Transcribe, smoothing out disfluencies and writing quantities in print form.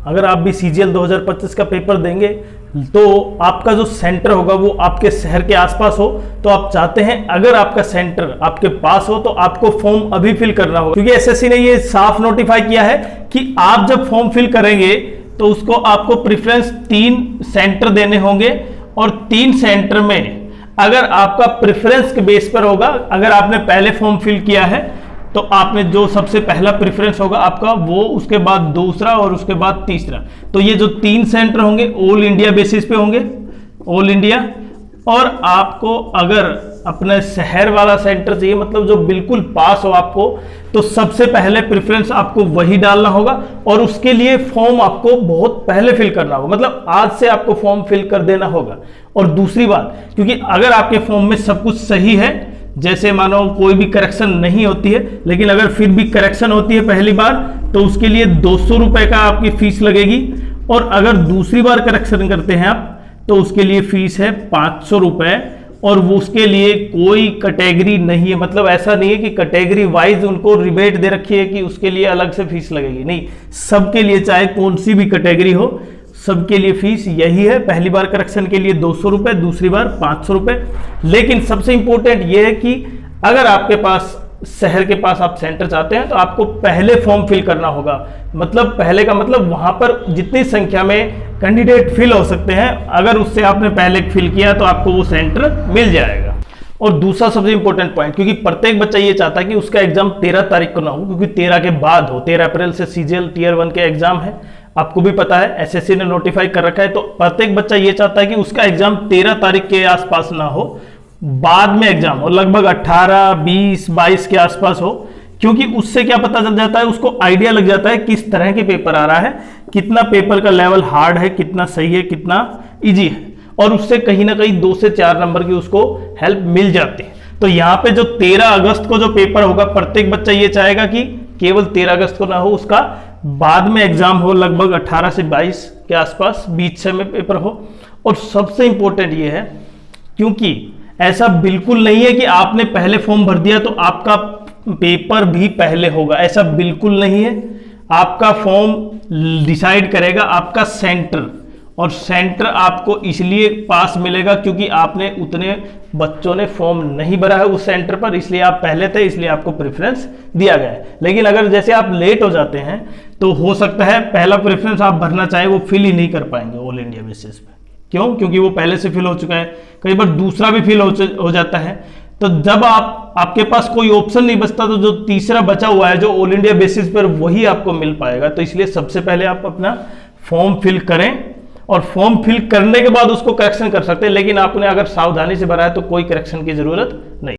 अगर आप भी CGL 2025 का पेपर देंगे तो आपका जो सेंटर होगा वो आपके शहर के आसपास हो, तो आप चाहते हैं अगर आपका सेंटर आपके पास हो तो आपको फॉर्म अभी फिल करना होगा, क्योंकि SSC ने ये साफ नोटिफाई किया है कि आप जब फॉर्म फिल करेंगे तो उसको आपको प्रेफरेंस 3 सेंटर देने होंगे, और 3 सेंटर में अगर आपका प्रेफरेंस के बेस पर होगा, अगर आपने पहले फॉर्म फिल किया है तो आपने जो सबसे पहला प्रेफरेंस होगा आपका वो, उसके बाद दूसरा और उसके बाद तीसरा। तो ये जो 3 सेंटर होंगे ऑल इंडिया बेसिस पे होंगे, ऑल इंडिया। और आपको अगर अपने शहर वाला सेंटर चाहिए, मतलब जो बिल्कुल पास हो आपको, तो सबसे पहले प्रेफरेंस आपको वही डालना होगा, और उसके लिए फॉर्म आपको बहुत पहले फिल करना होगा, मतलब आज से आपको फॉर्म फिल कर देना होगा। और दूसरी बात, क्योंकि अगर आपके फॉर्म में सब कुछ सही है, जैसे मानो कोई भी करेक्शन नहीं होती है, लेकिन अगर फिर भी करेक्शन होती है पहली बार, तो उसके लिए 200 रुपए का आपकी फीस लगेगी, और अगर दूसरी बार करेक्शन करते हैं आप तो उसके लिए फीस है 500 रुपए, और वो उसके लिए कोई कैटेगरी नहीं है, मतलब ऐसा नहीं है कि कैटेगरी वाइज उनको रिबेट दे रखी है कि उसके लिए अलग से फीस लगेगी, नहीं, सबके लिए चाहे कौन सी भी कैटेगरी हो सबके लिए फीस यही है। पहली बार करेक्शन के लिए 200 रुपए, दूसरी बार 500 रुपए। लेकिन सबसे इंपॉर्टेंट यह है कि अगर आपके पास शहर के पास आप सेंटर चाहते हैं तो आपको पहले फॉर्म फिल करना होगा, मतलब पहले का मतलब वहां पर जितनी संख्या में कैंडिडेट फिल हो सकते हैं, अगर उससे आपने पहले फिल किया तो आपको वो सेंटर मिल जाएगा। और दूसरा सबसे इंपॉर्टेंट पॉइंट, क्योंकि प्रत्येक बच्चा ये चाहता है कि उसका एग्जाम 13 तारीख को ना हो, क्योंकि 13 के बाद हो, 13 अप्रैल से CGL Tier 1 के एग्जाम है, आपको भी पता है SSC ने नोटिफाई कर रखा है। तो प्रत्येक बच्चा ये चाहता है कि उसका एग्जाम 13 तारीख के आसपास ना हो, बाद में एग्जाम हो, लगभग 18, 20, 22 के आसपास हो, क्योंकि उससे क्या पता चल जाता है, उसको आइडिया लग जाता है किस तरह के पेपर आ रहा है, कितना पेपर का लेवल हार्ड है, कितना सही है, कितना इजी है, और उससे कहीं ना कहीं 2 से 4 नंबर की उसको हेल्प मिल जाती है। तो यहाँ पे जो 13 अगस्त को जो पेपर होगा, प्रत्येक बच्चा ये चाहेगा कि केवल 13 अगस्त को ना हो, उसका बाद में एग्जाम हो, लगभग 18 से 22 के आसपास, बीच से में पेपर हो। और सबसे इंपॉर्टेंट ये है, क्योंकि ऐसा बिल्कुल नहीं है कि आपने पहले फॉर्म भर दिया तो आपका पेपर भी पहले होगा, ऐसा बिल्कुल नहीं है। आपका फॉर्म डिसाइड करेगा आपका सेंटर, और सेंटर आपको इसलिए पास मिलेगा क्योंकि आपने उतने बच्चों ने फॉर्म नहीं भरा है उस सेंटर पर, इसलिए आप पहले थे, इसलिए आपको प्रेफरेंस दिया गया है। लेकिन अगर जैसे आप लेट हो जाते हैं तो हो सकता है पहला प्रेफरेंस आप भरना चाहे वो फिल ही नहीं कर पाएंगे ऑल इंडिया बेसिस पे। क्यों? क्योंकि वो पहले से फिल हो चुका है, कई बार दूसरा भी फिल हो जाता है। तो जब आपके पास कोई ऑप्शन नहीं बचता तो जो तीसरा बचा हुआ है जो ऑल इंडिया बेसिस पर, वही आपको मिल पाएगा। तो इसलिए सबसे पहले आप अपना फॉर्म फिल करें, और फॉर्म फिल करने के बाद उसको करेक्शन कर सकते हैं, लेकिन आपने अगर सावधानी से भरा है तो कोई करेक्शन की जरूरत नहीं।